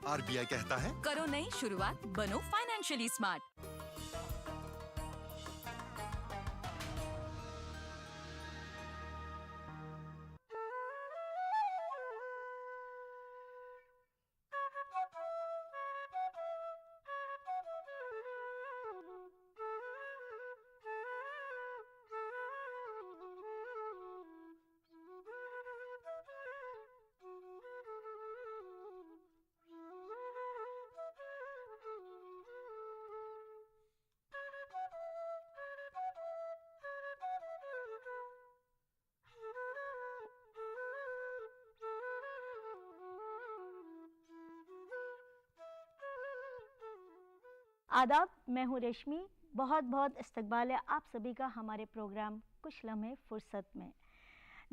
RBI कहता है, करो नई शुरुआत, बनो फाइनेंशियली स्मार्ट। आदाब, मैं हूँ रेशमी। बहुत बहुत इस्तकबाल है आप सभी का हमारे प्रोग्राम कुछ लम्हे फुर्सत में।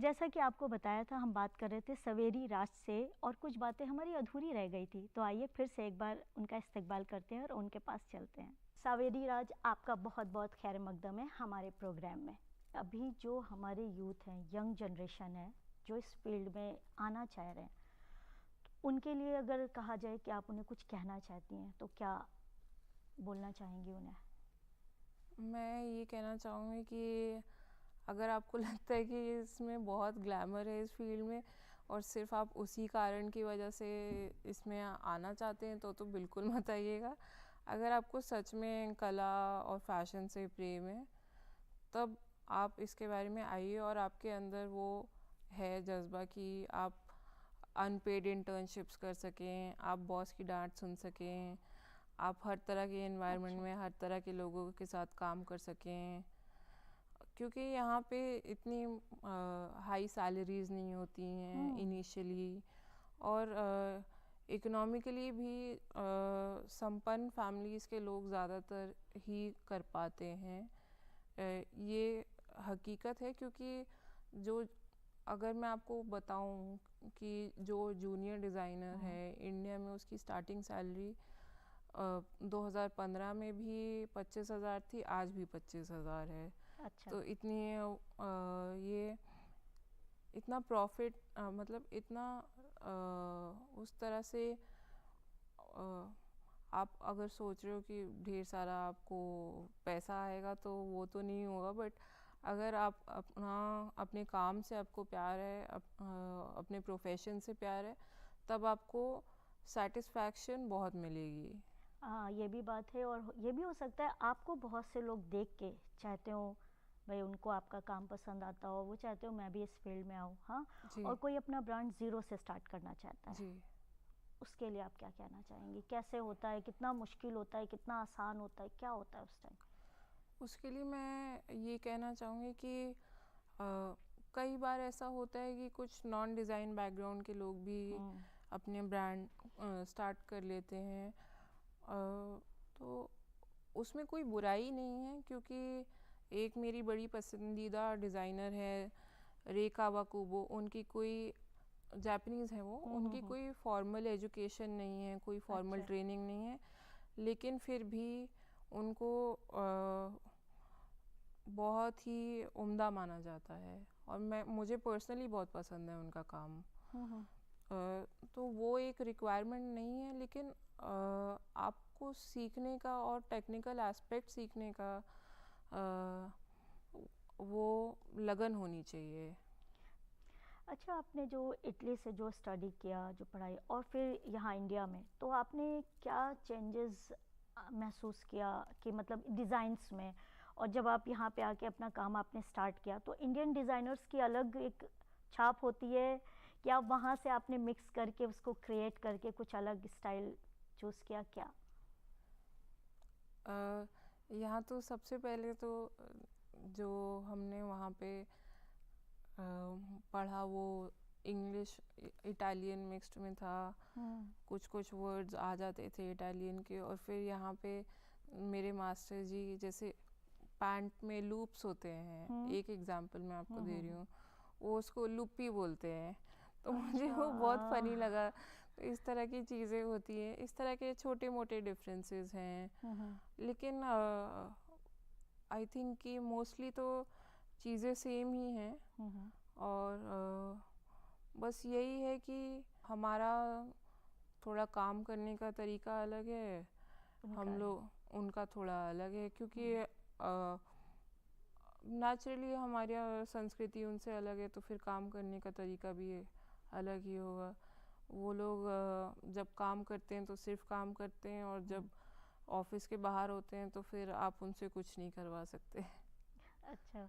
जैसा कि आपको बताया था, हम बात कर रहे थे सवेरी राज से और कुछ बातें हमारी अधूरी रह गई थी, तो आइए फिर से एक बार उनका इस्तकबाल करते हैं और उनके पास चलते हैं। सवेरी राज, आपका बहुत बहुत खैर मकदम है हमारे प्रोग्राम में। अभी जो हमारे यूथ हैं, यंग जनरेशन है, जो इस फील्ड में आना चाह रहे हैं, उनके लिए अगर कहा जाए कि आप उन्हें कुछ कहना चाहती हैं तो क्या बोलना चाहेंगी उन्हें? मैं ये कहना चाहूँगी कि अगर आपको लगता है कि इसमें बहुत ग्लैमर है इस फील्ड में और सिर्फ आप उसी कारण की वजह से इसमें आना चाहते हैं तो बिल्कुल मत आइएगा। अगर आपको सच में कला और फैशन से प्रेम है तब आप इसके बारे में आइए और आपके अंदर वो है जज्बा कि आप अनपेड इंटर्नशिप्स कर सकें, आप बॉस की डांट सुन सकें, आप हर तरह के एनवायरनमेंट में हर तरह के लोगों के साथ काम कर सकें, क्योंकि यहाँ पे इतनी हाई सैलरीज नहीं होती हैं इनिशियली और इकोनॉमिकली भी संपन्न फैमिलीज़ के लोग ज़्यादातर ही कर पाते हैं। ये हकीकत है, क्योंकि जो अगर मैं आपको बताऊं कि जो जूनियर डिज़ाइनर है इंडिया में, उसकी स्टार्टिंग सैलरी 2015 में भी 25,000 थी, आज भी 25,000 है। अच्छा। तो इतनी ये इतना प्रॉफिट मतलब इतना उस तरह से आप अगर सोच रहे हो कि ढेर सारा आपको पैसा आएगा तो वो तो नहीं होगा, बट अगर आप अपने काम से आपको प्यार है, अपने प्रोफेशन से प्यार है, तब आपको सेटिस्फैक्शन बहुत मिलेगी। हाँ, ये भी बात है। और ये भी हो सकता है आपको बहुत से लोग देख के चाहते हो, भाई उनको आपका काम पसंद आता हो, वो चाहते हो मैं भी इस फील्ड में आऊँ। हाँ, और कोई अपना ब्रांड ज़ीरो से स्टार्ट करना चाहता है जी। उसके लिए आप क्या कहना चाहेंगी? कैसे होता है, कितना मुश्किल होता है, कितना आसान होता है, क्या होता है उस टाइम? उसके लिए मैं ये कहना चाहूँगी कि कई बार ऐसा होता है कि कुछ नॉन डिज़ाइन बैकग्राउंड के लोग भी अपने ब्रांड स्टार्ट कर लेते हैं, तो उसमें कोई बुराई नहीं है, क्योंकि एक मेरी बड़ी पसंदीदा डिज़ाइनर है रे कावाकुबो, उनकी कोई जापानीज़ है वो, उनकी कोई फॉर्मल एजुकेशन नहीं है, कोई फॉर्मल ट्रेनिंग नहीं है, लेकिन फिर भी उनको बहुत ही उम्दा माना जाता है और मुझे पर्सनली बहुत पसंद है उनका काम। तो वो एक रिक्वायरमेंट नहीं है, लेकिन आपको सीखने का और टेक्निकल एस्पेक्ट सीखने का वो लगन होनी चाहिए। अच्छा, आपने जो इटली से जो स्टडी किया, जो पढ़ाई, और फिर यहाँ इंडिया में, तो आपने क्या चेंजेस महसूस किया कि मतलब डिज़ाइंस में, और जब आप यहाँ पे आके अपना काम आपने स्टार्ट किया तो इंडियन डिज़ाइनर्स की अलग एक छाप होती है कि आप वहाँ से आपने मिक्स करके उसको क्रिएट करके कुछ अलग स्टाइल चूज़ किया क्या? यहाँ तो सबसे पहले तो जो हमने वहाँ पे पढ़ा वो इंग्लिश इटालियन मिक्स्ड में था, कुछ कुछ वर्ड्स आ जाते थे इटालियन के, और फिर यहाँ पे मेरे मास्टर जी जैसे पैंट में लूप्स होते हैं, एक एग्जांपल मैं आपको दे रही हूँ, वो उसको लुप्पी बोलते हैं, तो मुझे वो बहुत फनी लगा। तो इस तरह की चीज़ें होती हैं, इस तरह के छोटे मोटे डिफरेंसेस हैं, लेकिन आई थिंक कि मोस्टली तो चीज़ें सेम ही हैं, और बस यही है कि हमारा थोड़ा काम करने का तरीका अलग है, उनका हम अलग। लोग उनका थोड़ा अलग है, क्योंकि नेचुरली हमारी संस्कृति उनसे अलग है, तो फिर काम करने का तरीका भी अलग ही होगा। वो लोग जब काम करते हैं तो सिर्फ काम करते हैं, और जब ऑफिस के बाहर होते हैं तो फिर आप उनसे कुछ नहीं करवा सकते। अच्छा,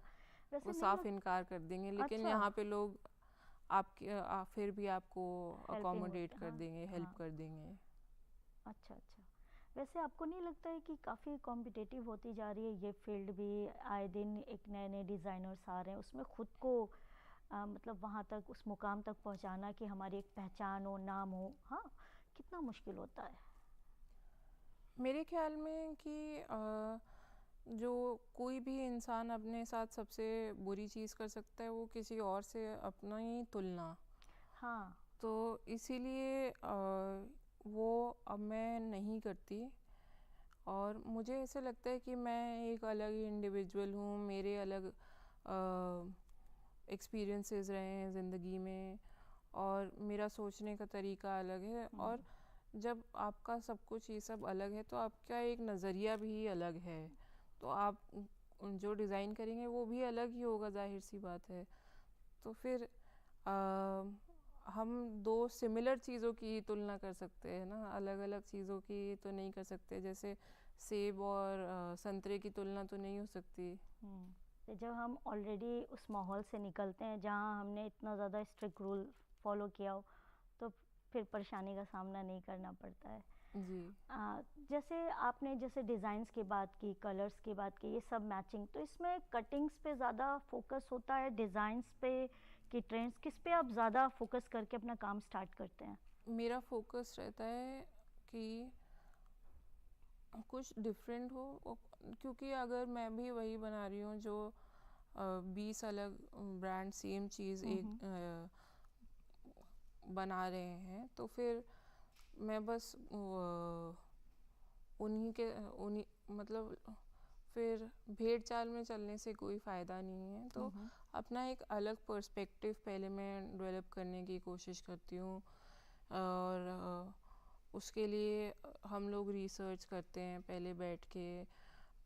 वैसे वो नहीं साफ लग इनकार कर देंगे, लेकिन अच्छा, यहाँ पे लोग फिर भी आपको हेल्पिंग अकोमोडेट होते हैं, कर हाँ देंगे, हेल्प हाँ। कर देंगे। अच्छा अच्छा, वैसे आपको नहीं लगता है कि काफ़ी कॉम्पिटिटिव होती जा रही है ये फील्ड भी? आए दिन एक नए नए डिज़ाइनर्स आ रहे हैं, उसमें खुद को मतलब वहाँ तक, उस मुकाम तक पहुँचाना कि हमारी एक पहचान हो, नाम हो, हाँ, कितना मुश्किल होता है? मेरे ख्याल में कि जो कोई भी इंसान अपने साथ सबसे बुरी चीज़ कर सकता है, वो किसी और से अपना ही तुलना। हाँ। तो इसीलिए वो अब मैं नहीं करती, और मुझे ऐसा लगता है कि मैं एक अलग ही इंडिविजुअल हूँ, मेरे अलग एक्सपीरियंसेस रहे हैं ज़िंदगी में, और मेरा सोचने का तरीका अलग है। और जब आपका सब कुछ ये सब अलग है, तो आपका एक नज़रिया भी अलग है, तो आप जो डिज़ाइन करेंगे वो भी अलग ही होगा, जाहिर सी बात है। तो फिर हम दो सिमिलर चीज़ों की तुलना कर सकते हैं ना, अलग अलग चीज़ों की तो नहीं कर सकते। जैसे सेब और संतरे की तुलना तो नहीं हो सकती। तो जब हम ऑलरेडी उस माहौल से निकलते हैं जहाँ हमने इतना ज़्यादा स्ट्रिक्ट रूल फॉलो किया हो, तो फिर परेशानी का सामना नहीं करना पड़ता है। जी। जैसे आपने जैसे डिज़ाइंस की बात की, कलर्स की बात की, ये सब मैचिंग, तो इसमें कटिंग्स पे ज़्यादा फोकस होता है, डिज़ाइंस पे, कि ट्रेंड्स, किस पे आप ज़्यादा फोकस करके अपना काम स्टार्ट करते हैं? मेरा फोकस रहता है कि कुछ डिफरेंट हो, क्योंकि अगर मैं भी वही बना रही हूँ जो 20 अलग ब्रांड सेम चीज़ एक बना रहे हैं, तो फिर मैं बस उन्हीं मतलब फिर भेड़ चाल में चलने से कोई फ़ायदा नहीं है। तो अपना एक अलग पर्सपेक्टिव पहले मैं डेवलप करने की कोशिश करती हूँ, और उसके लिए हम लोग रिसर्च करते हैं पहले बैठ के।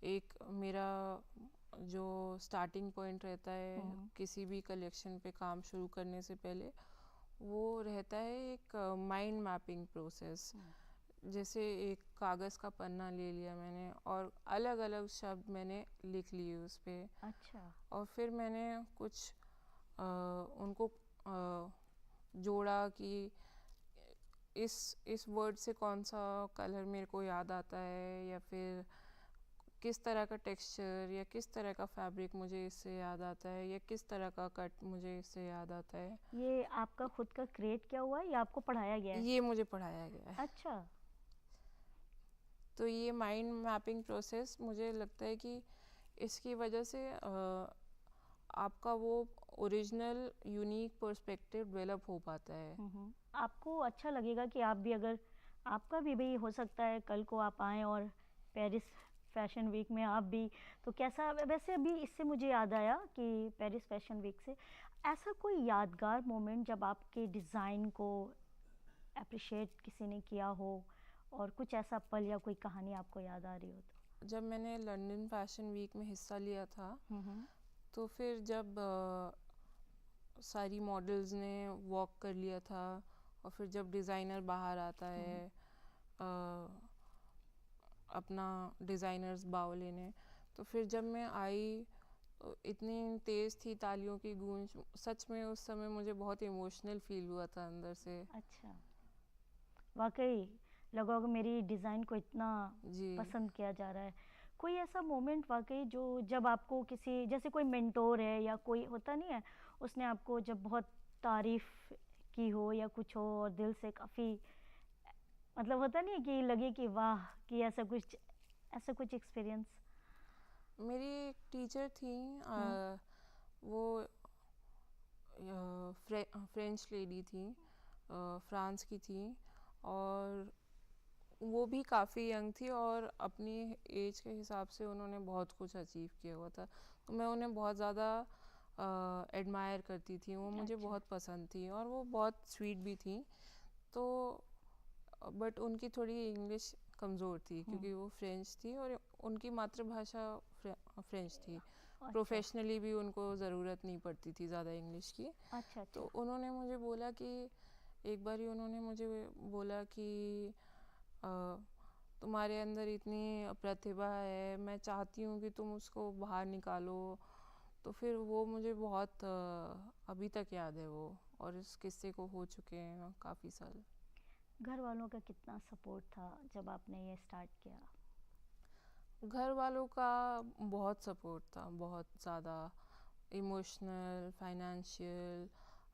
एक मेरा जो स्टार्टिंग पॉइंट रहता है किसी भी कलेक्शन पे काम शुरू करने से पहले, वो रहता है एक माइंड मैपिंग प्रोसेस। जैसे एक कागज़ का पन्ना ले लिया मैंने, और अलग अलग शब्द मैंने लिख लिए उस पे। अच्छा। और फिर मैंने कुछ उनको जोड़ा कि इस वर्ड से कौन सा कलर मेरे को याद आता है, या फिर किस तरह का टेक्सचर या किस तरह का फैब्रिक मुझे इससे याद आता है, या किस तरह का कट मुझे इससे याद आता है। ये आपका खुद का क्रिएट किया हुआ है या आपको पढ़ाया गया है? ये मुझे पढ़ाया गया है। अच्छा। तो ये माइंड मैपिंग प्रोसेस, मुझे लगता है कि इसकी वजह से आपका वो ओरिजिनल यूनिक पर्सपेक्टिव डेवलप हो पाता है। आपको अच्छा लगेगा कि आप भी, अगर आपका भी हो सकता है कल को आप आएँ और पेरिस फैशन वीक में आप भी, तो कैसा? वैसे अभी इससे मुझे याद आया कि पेरिस फैशन वीक से ऐसा कोई यादगार मोमेंट जब आपके डिज़ाइन को अप्रिशिएट किसी ने किया हो, और कुछ ऐसा पल या कोई कहानी आपको याद आ रही हो तो? जब मैंने लंदन फैशन वीक में हिस्सा लिया था, तो फिर जब सारी मॉडल्स ने वॉक कर लिया था, और फिर जब डिज़ाइनर बाहर आता है अपना डिज़ाइनर्स बाव लेने, तो फिर जब मैं आई तो इतनी तेज़ थी तालियों की गूंज, सच में उस समय मुझे बहुत इमोशनल फील हुआ था अंदर से। अच्छा, वाकई लगा होगा मेरी डिज़ाइन को इतना जी। पसंद किया जा रहा है। कोई ऐसा मोमेंट वाकई जो, जब आपको किसी, जैसे कोई मेंटोर है या कोई होता नहीं है, उसने आपको जब बहुत तारीफ़ की हो या कुछ हो, और दिल से काफ़ी, मतलब होता नहीं है कि लगे कि वाह, कि ऐसा कुछ एक्सपीरियंस? मेरी एक टीचर थी, वो फ्रेंच लेडी थी, फ्रांस की थी, और वो भी काफ़ी यंग थी, और अपनी एज के हिसाब से उन्होंने बहुत कुछ अचीव किया हुआ था। तो मैं उन्हें बहुत ज़्यादा एडमायर करती थी, वो मुझे अच्छा। बहुत पसंद थी, और वो बहुत स्वीट भी थी। तो बट उनकी थोड़ी इंग्लिश कमज़ोर थी क्योंकि वो फ्रेंच थी और उनकी मातृभाषा फ्रेंच थी। अच्छा प्रोफेशनली भी उनको ज़रूरत नहीं पड़ती थी ज़्यादा इंग्लिश की। अच्छा तो अच्छा। उन्होंने मुझे बोला कि एक बारी उन्होंने मुझे बोला कि अ, तुम्हारे अंदर इतनी प्रतिभा है, मैं चाहती हूँ कि तुम उसको बाहर निकालो। तो फिर वो मुझे बहुत अभी तक याद है वो, और इस किस्से को हो चुके हैं काफ़ी साल। घर वालों का कितना सपोर्ट था जब आपने ये स्टार्ट किया? घर वालों का बहुत सपोर्ट था, बहुत ज़्यादा। इमोशनल, फाइनेंशियल,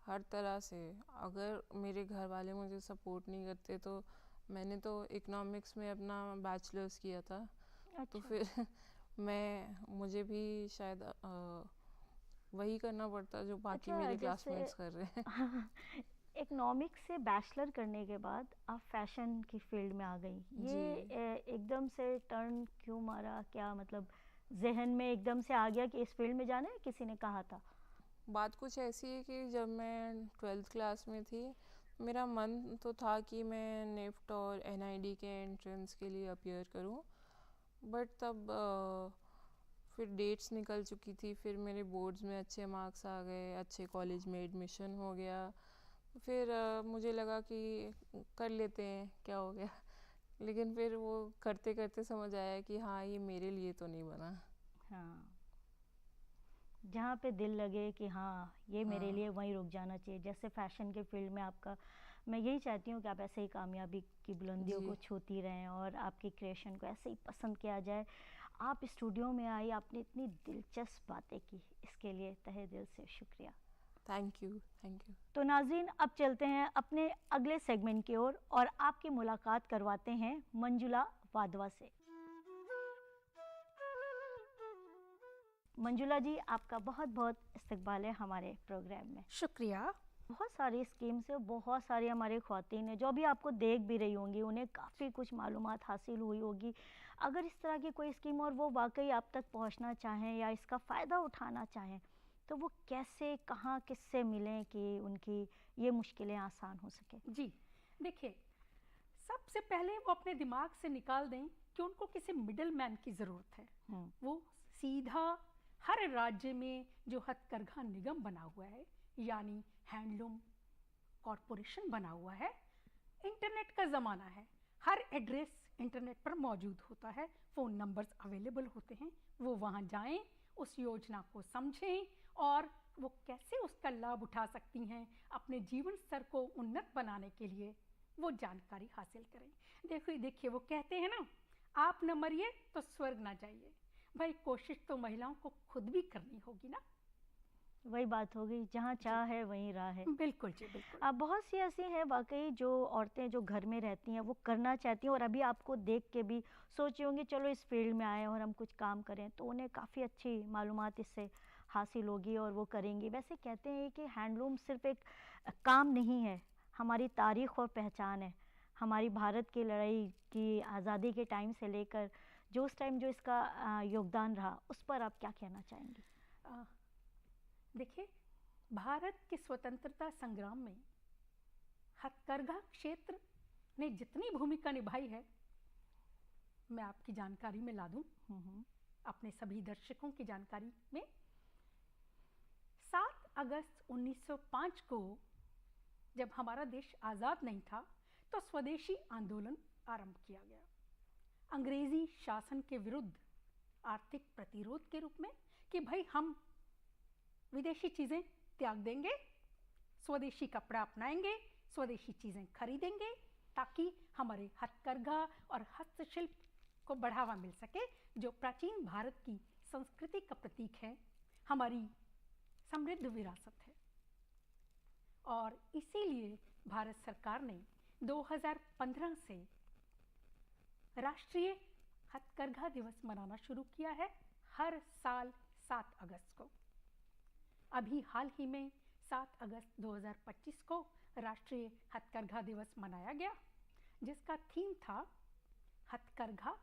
हर तरह से। अगर मेरे घर वाले मुझे सपोर्ट नहीं करते तो मैंने तो इकोनॉमिक्स में अपना बैचलर्स किया था। तो अच्छा फिर मुझे भी शायद वही करना पड़ता जो बाकी अच्छा। मेरे जैसे क्लासमेट्स कर रहे हैं। इकोनॉमिक्स से बैचलर करने के बाद आप फैशन की फील्ड में आ गई, जी। ये एकदम से टर्न क्यों मारा? क्या मतलब जहन में एकदम से आ गया कि इस फील्ड में जाना है, किसी ने कहा था? बात कुछ ऐसी है कि जब मैं 12th क्लास में थी, मेरा मन तो था कि मैं नेफ्ट और एनआईडी के एंट्रेंस के लिए अपीयर करूं। बट तब फिर डेट्स निकल चुकी थी, फिर मेरे बोर्ड्स में अच्छे मार्क्स आ गए, अच्छे कॉलेज में एडमिशन हो गया। फिर मुझे लगा कि कर लेते हैं, क्या हो गया। लेकिन फिर वो करते करते समझ आया कि हाँ, ये मेरे लिए तो नहीं बना। हाँ, जहाँ पे दिल लगे कि हाँ ये मेरे हाँ लिए, वहीं रुक जाना चाहिए। जैसे फैशन के फील्ड में आपका, मैं यही चाहती हूँ कि आप ऐसे ही कामयाबी की बुलंदियों को जी। छूती रहें और आपकी क्रिएशन को ऐसे ही पसंद किया जाए। आप स्टूडियो में आई, आपने इतनी दिलचस्प बातें की, इसके लिए तहे दिल से शुक्रिया। Thank you, thank you. तो नाज़रीन, अब चलते हैं अपने अगले सेगमेंट की ओर और आपकी मुलाकात करवाते हैं मंजुला वाधवा से। मंजुला जी, आपका बहुत बहुत इस्तकबाल है हमारे प्रोग्राम में। शुक्रिया। बहुत सारी स्कीम्स है, बहुत सारी हमारी ख़वातीन हैं जो अभी आपको देख भी रही होंगी, उन्हें काफ़ी कुछ मालूमात हासिल हुई होगी। अगर इस तरह की कोई स्कीम और वो वाकई आप तक पहुंचना चाहें या इसका फ़ायदा उठाना चाहें, तो वो कैसे, कहाँ, किससे मिलें कि उनकी ये मुश्किलें आसान हो सके? जी, देखिए, सबसे पहले वो अपने दिमाग से निकाल दें कि उनको किसी मिडल मैन की ज़रूरत है। वो सीधा हर राज्य में जो हथकरघा निगम बना हुआ है, यानी हैंडलूम कॉरपोरेशन बना हुआ है, इंटरनेट का ज़माना है, हर एड्रेस इंटरनेट पर मौजूद होता है, फ़ोन नंबर्स अवेलेबल होते हैं। वो वहाँ जाएं, उस योजना को समझें और वो कैसे उसका लाभ उठा सकती हैं अपने जीवन स्तर को उन्नत बनाने के लिए, वो जानकारी हासिल करें। देखिए वो कहते हैं ना, आप न मरिए तो स्वर्ग ना जाइए। भाई, कोशिश तो महिलाओं को खुद भी करनी होगी ना। वही बात होगी, जहाँ चाह है वहीं राह है। बिल्कुल जी, बिल्कुल। अब बहुत सी ऐसी हैं वाकई जो औरतें जो घर में रहती हैं वो करना चाहती हैं और अभी आपको देख के भी सोची होंगी चलो इस फील्ड में आए और हम कुछ काम करें, तो उन्हें काफ़ी अच्छी मालूमात इससे हासिल होगी और वो करेंगी। वैसे कहते हैं कि हैंडलूम सिर्फ एक काम नहीं है, हमारी तारीख़ और पहचान है। हमारी भारत की लड़ाई की आज़ादी के टाइम से लेकर जो उस टाइम जो इसका योगदान रहा, उस पर आप क्या कहना चाहेंगी? देखिए, भारत के स्वतंत्रता संग्राम में हथकरघा क्षेत्र ने जितनी भूमिका निभाई है, मैं आपकी जानकारी में ला दूं, अपने सभी दर्शकों की जानकारी में। 7 अगस्त 1905 को जब हमारा देश आज़ाद नहीं था, तो स्वदेशी आंदोलन आरंभ किया गया, अंग्रेजी शासन के विरुद्ध आर्थिक प्रतिरोध के रूप में, कि भाई हम विदेशी चीज़ें त्याग देंगे, स्वदेशी कपड़ा अपनाएंगे, स्वदेशी चीज़ें खरीदेंगे, ताकि हमारे हथकरघा और हस्तशिल्प को बढ़ावा मिल सके, जो प्राचीन भारत की संस्कृति का प्रतीक है, हमारी समृद्ध विरासत है। और इसीलिए भारत सरकार ने 2015 से राष्ट्रीय हथकरघा दिवस मनाना शुरू किया है, हर साल 7 अगस्त को। अभी हाल ही में 7 अगस्त 2025 को राष्ट्रीय हथकरघा दिवस मनाया गया, जिसका थीम था हथकरघा,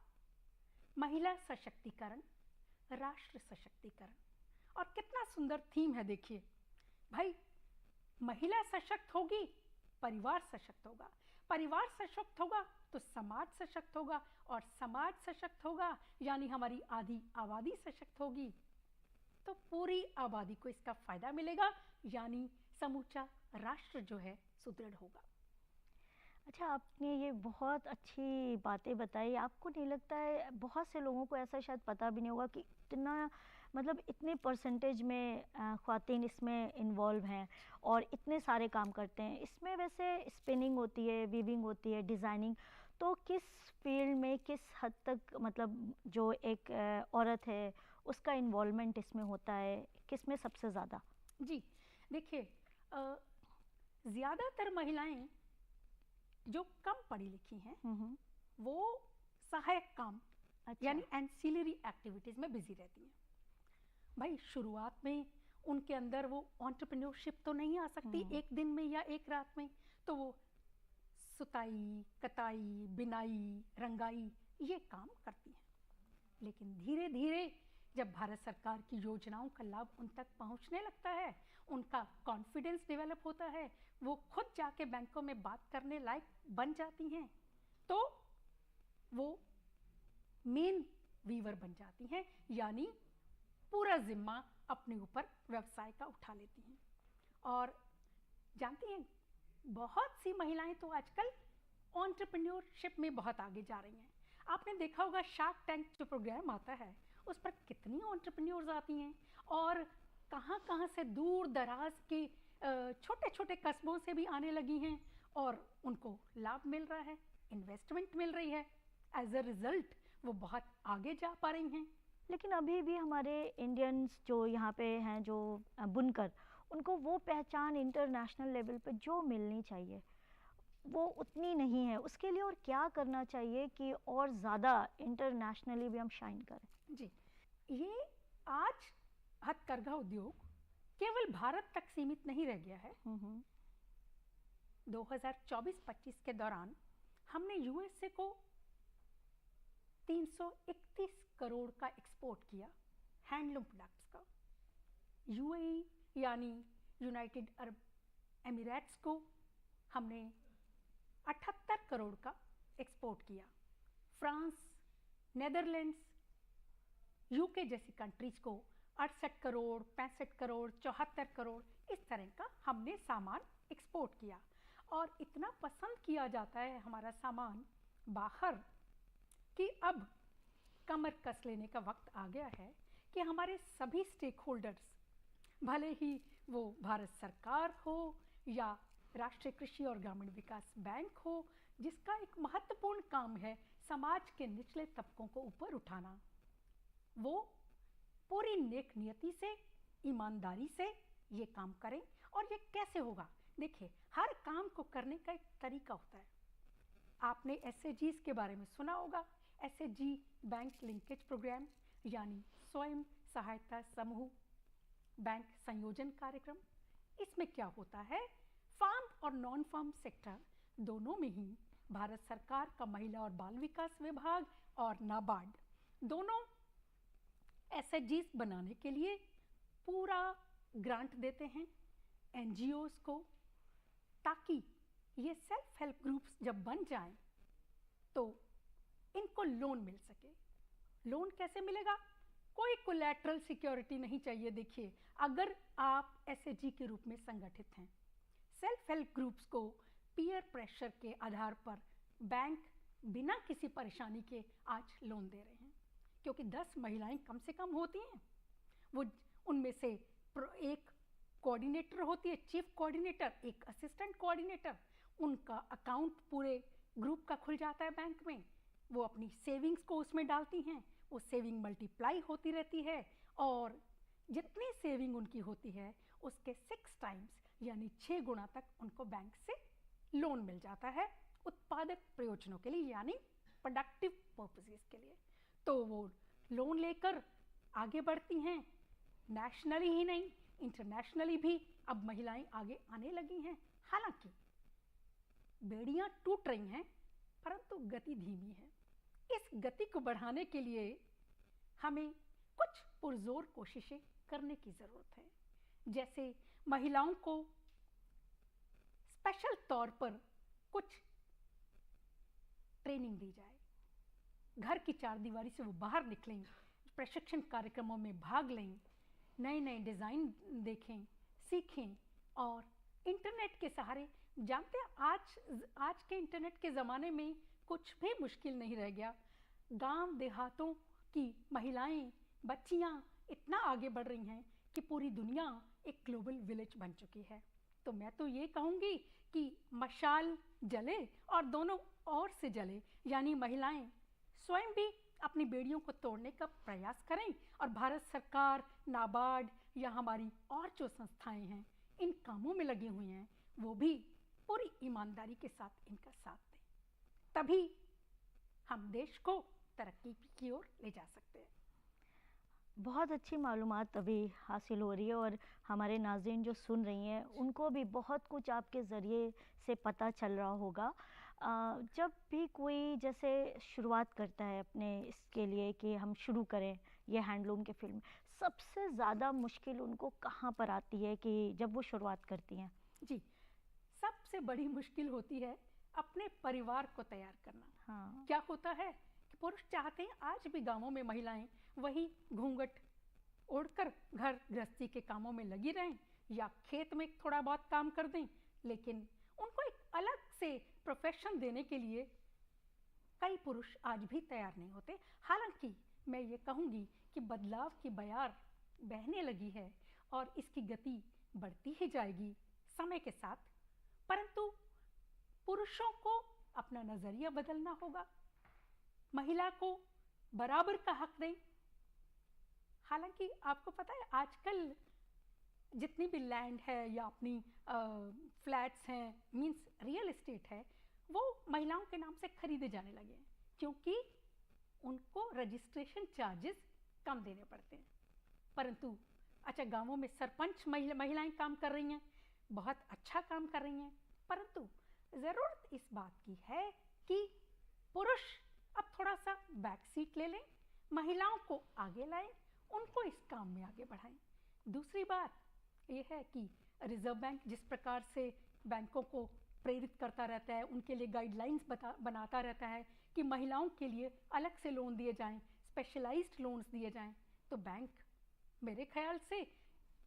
महिला सशक्तिकरण, राष्ट्र सशक्तिकरण। और कितना सुंदर थीम है, देखिए भाई, महिला सशक्त होगी, परिवार सशक्त होगा। परिवार सशक्त होगा तो समाज सशक्त होगा, और समाज सशक्त होगा यानी हमारी आधी आबादी सशक्त होगी, तो पूरी आबादी को इसका फायदा मिलेगा, यानी समूचा राष्ट्र जो है सुदृढ़ होगा। अच्छा, आपने ये बहुत अच्छी बातें बताई। आपको नहीं लगता है बहुत से लोगों को ऐसा शायद पता भी नहीं होगा कि इतना मतलब इतने परसेंटेज में ख़वातीन इसमें इन्वॉल्व हैं और इतने सारे काम करते हैं इसमें? वैसे स्पिनिंग होती है, वीविंग होती है, डिज़ाइनिंग, तो किस फील्ड में किस हद तक मतलब जो एक औरत है उसका इन्वॉल्वमेंट इसमें होता है, किस में सबसे ज़्यादा? जी देखिए, ज़्यादातर महिलाएं जो कम पढ़ी लिखी हैं वो सहायक काम यानी एंसिलरी एक्टिविटीज़ में बिजी रहती हैं। भाई शुरुआत में उनके अंदर वो एंटरप्रेन्योरशिप तो नहीं आ सकती एक दिन में या एक रात में, तो वो सुताई, कताई, बिनाई, रंगाई ये काम करती हैं। लेकिन धीरे धीरे जब भारत सरकार की योजनाओं का लाभ उन तक पहुंचने लगता है, उनका कॉन्फिडेंस डेवलप होता है, वो खुद जाके बैंकों में बात करने लायक बन जाती हैं, तो वो मेन वीवर बन जाती हैं, यानी पूरा जिम्मा अपने ऊपर व्यवसाय का उठा लेती हैं। और जानती हैं, बहुत सी महिलाएं तो आजकल एंटरप्रेन्योरशिप में बहुत आगे जा रही हैं। आपने देखा होगा शार्क टैंक जो प्रोग्राम आता है उस पर कितनी एंटरप्रेन्योर्स आती हैं, और कहाँ कहाँ से दूर दराज के छोटे छोटे कस्बों से भी आने लगी हैं, और उनको लाभ मिल रहा है, इन्वेस्टमेंट मिल रही है, एज अ रिजल्ट वो बहुत आगे जा पा रही हैं। लेकिन अभी भी हमारे इंडियंस जो यहाँ पे हैं, जो बुनकर, उनको वो पहचान इंटरनेशनल लेवल पे जो मिलनी चाहिए वो उतनी नहीं है। उसके लिए और क्या करना चाहिए कि और ज़्यादा इंटरनेशनली भी हम शाइन करें? जी, ये आज हथकरघा उद्योग केवल भारत तक सीमित नहीं रह गया है। 2024-25 के दौरान हमने यूएसए को 331 करोड़ का एक्सपोर्ट किया हैंडलूम प्रोडक्ट्स का। यूएई यानी यूनाइटेड अरब एमिरेट्स को हमने 78 करोड़ का एक्सपोर्ट किया। फ्रांस, नेदरलैंड्स, यूके जैसी कंट्रीज को 68 करोड़, 65 करोड़, 74 करोड़ इस तरह का हमने सामान एक्सपोर्ट किया। और इतना पसंद किया जाता है हमारा सामान बाहर कि अब कमर कस लेने का वक्त आ गया है कि हमारे सभी स्टेक होल्डर्स, भले ही वो भारत सरकार हो या राष्ट्रीय कृषि और ग्रामीण विकास बैंक हो, जिसका एक महत्वपूर्ण काम है समाज के निचले तबकों को ऊपर उठाना, वो पूरी नेक नियति से, ईमानदारी से ये काम करें। और ये कैसे होगा? देखिए, हर काम को करने का एक तरीका होता है। आपने एसएजीज के बारे में सुना होगा, एसएजी बैंक लिंकेज प्रोग्राम यानी स्वयं सहायता समूह बैंक संयोजन कार्यक्रम। इसमें क्या होता है, फार्म और नॉन फार्म सेक्टर दोनों में ही भारत सरकार का महिला और बाल विकास विभाग और नाबार्ड दोनों एसएजीज बनाने के लिए पूरा ग्रांट देते हैं एनजीओज को, ताकि ये सेल्फ हेल्प ग्रुप्स जब बन जाएं तो इनको लोन मिल सके। लोन कैसे मिलेगा? कोई कोलैटरल सिक्योरिटी नहीं चाहिए। देखिए, अगर आप एसएजी के रूप में संगठित हैं, सेल्फ हेल्प ग्रुप्स को पीयर प्रेशर के आधार पर बैंक बिना किसी परेशानी के आज लोन दे रहे हैं, क्योंकि 10 महिलाएं कम से कम होती हैं। वो उनमें से एक कोऑर्डिनेटर होती है, चीफ कोऑर्डिनेटर, एक असिस्टेंट कोऑर्डिनेटर। उनका अकाउंट पूरे ग्रुप का खुल जाता है बैंक में। वो अपनी सेविंग्स को उसमें डालती हैं, वो सेविंग मल्टीप्लाई होती रहती है, और जितनी सेविंग उनकी होती है उसके 6 टाइम्स यानी 6 गुना तक उनको बैंक से लोन मिल जाता है उत्पादक प्रयोजनों के लिए, यानी प्रोडक्टिव पर्पसेस के लिए। तो वो लोन लेकर आगे बढ़ती हैं। नेशनली ही नहीं, इंटरनेशनली भी अब महिलाएं आगे आने लगी हैं। हालांकि बेड़ियां टूट रही हैं, परंतु गति धीमी है। इस गति को बढ़ाने के लिए हमें कुछ पुरजोर कोशिशें करने की ज़रूरत है। जैसे महिलाओं को स्पेशल तौर पर कुछ ट्रेनिंग दी जाए, घर की चार दीवारी से वो बाहर निकलें, प्रशिक्षण कार्यक्रमों में भाग लें, नए नए डिज़ाइन देखें, सीखें और इंटरनेट के सहारे, जानते हैं आज के इंटरनेट के ज़माने में कुछ भी मुश्किल नहीं रह गया। गांव देहातों की महिलाएं, बच्चियां इतना आगे बढ़ रही हैं कि पूरी दुनिया एक ग्लोबल विलेज बन चुकी है। तो मैं तो ये कहूँगी कि मशाल जले और दोनों ओर से जले, यानी महिलाएं स्वयं भी अपनी बेड़ियों को तोड़ने का प्रयास करें और भारत सरकार, नाबार्ड या हमारी और जो संस्थाएं हैं इन कामों में लगी हुई हैं, वो भी पूरी ईमानदारी के साथ इनका साथ दें, तभी हम देश को तरक्की की ओर ले जा सकते हैं। बहुत अच्छी मालूमात अभी हासिल हो रही है और हमारे नाज़रीन जो सुन रही हैं उनको भी बहुत कुछ आपके ज़रिए से पता चल रहा होगा। जब भी कोई जैसे शुरुआत करता है अपने इसके लिए कि हम शुरू करें ये हैंडलूम के फिल्म, सबसे ज़्यादा मुश्किल उनको कहाँ पर आती है कि जब वो शुरुआत करती हैं? जी, सबसे बड़ी मुश्किल होती है अपने परिवार को तैयार करना। हाँ। क्या होता है कि पुरुष चाहते हैं, आज भी गांवों में महिलाएं वही घूंघट ओढ़कर घर गृहस्थी के कामों में लगी रहें या खेत में थोड़ा बहुत काम कर दें, लेकिन उनको एक अलग से प्रोफेशन देने के लिए कई पुरुष आज भी तैयार नहीं होते। हालांकि मैं ये कहूँगी कि बदलाव की बयार बहने लगी है और इसकी गति बढ़ती ही जाएगी समय के साथ, परंतु पुरुषों को अपना नजरिया बदलना होगा, महिला को बराबर का हक दें। हालांकि आपको पता है आजकल जितनी भी लैंड है या अपनी फ्लैट्स हैं, मींस रियल एस्टेट है, वो महिलाओं के नाम से खरीदे जाने लगे हैं क्योंकि उनको रजिस्ट्रेशन चार्जेस कम देने पड़ते हैं। परंतु अच्छा, गांवों में सरपंच महिलाएं काम कर रही हैं, बहुत अच्छा काम कर रही हैं, परंतु ज़रूरत इस बात की है कि पुरुष अब थोड़ा सा बैक सीट ले लें, महिलाओं को आगे लाएं, उनको इस काम में आगे बढ़ाएं। दूसरी बात यह है कि रिजर्व बैंक जिस प्रकार से बैंकों को प्रेरित करता रहता है, उनके लिए गाइडलाइंस बनाता रहता है कि महिलाओं के लिए अलग से लोन दिए जाएं, स्पेशलाइज्ड लोन्स दिए जाएं, तो बैंक मेरे ख्याल से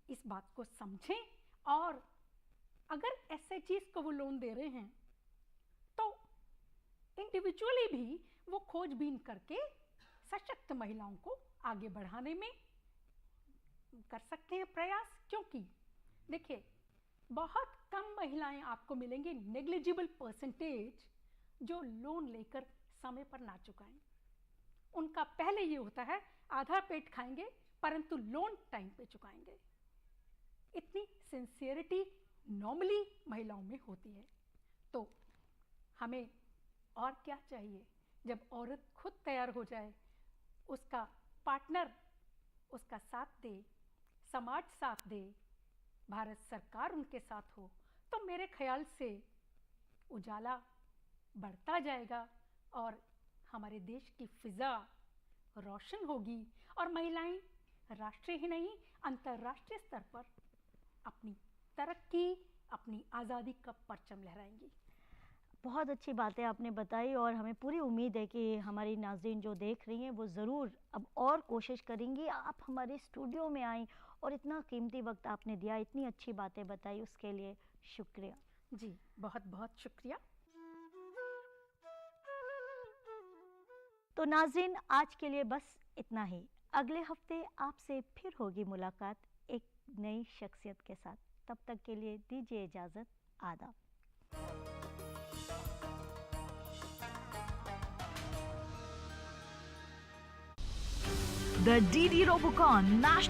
इस बात को समझें और अगर एसएचजीज को वो लोन दे रहे हैं तो इंडिविजुअली भी वो खोजबीन करके सशक्त महिलाओं को आगे बढ़ाने में कर सकते हैं प्रयास। क्योंकि देखिए, बहुत कम महिलाएं आपको मिलेंगी, नेग्लिजिबल परसेंटेज, जो लोन लेकर समय पर ना चुकाएं। उनका पहले ये होता है आधा पेट खाएंगे परंतु लोन टाइम पे चुकाएंगे। इतनी सिंसियरिटी नॉर्मली महिलाओं में होती है। तो हमें और क्या चाहिए? जब औरत खुद तैयार हो जाए, उसका पार्टनर उसका साथ दे, समाज साथ दे, भारत सरकार उनके साथ हो, तो मेरे ख्याल से उजाला बढ़ता जाएगा और हमारे देश की फिजा रोशन होगी और महिलाएं राष्ट्रीय ही नहीं अंतर्राष्ट्रीय स्तर पर अपनी तरक्की, अपनी आज़ादी का परचम लहराएंगी। बहुत अच्छी बातें आपने बताई और हमें पूरी उम्मीद है कि हमारी नाज़रीन जो देख रही हैं वो ज़रूर अब और कोशिश करेंगी। आप हमारे स्टूडियो में आएँ और इतना कीमती वक्त आपने दिया, इतनी अच्छी बातें बताई, उसके लिए शुक्रिया। जी, बहुत बहुत शुक्रिया। तो नाज़रीन, आज के लिए बस इतना ही। अगले हफ्ते आपसे फिर होगी मुलाकात एक नई शख्सियत के साथ। तब तक के लिए दीजिए इजाज़त। आदाब। The DD Robocon National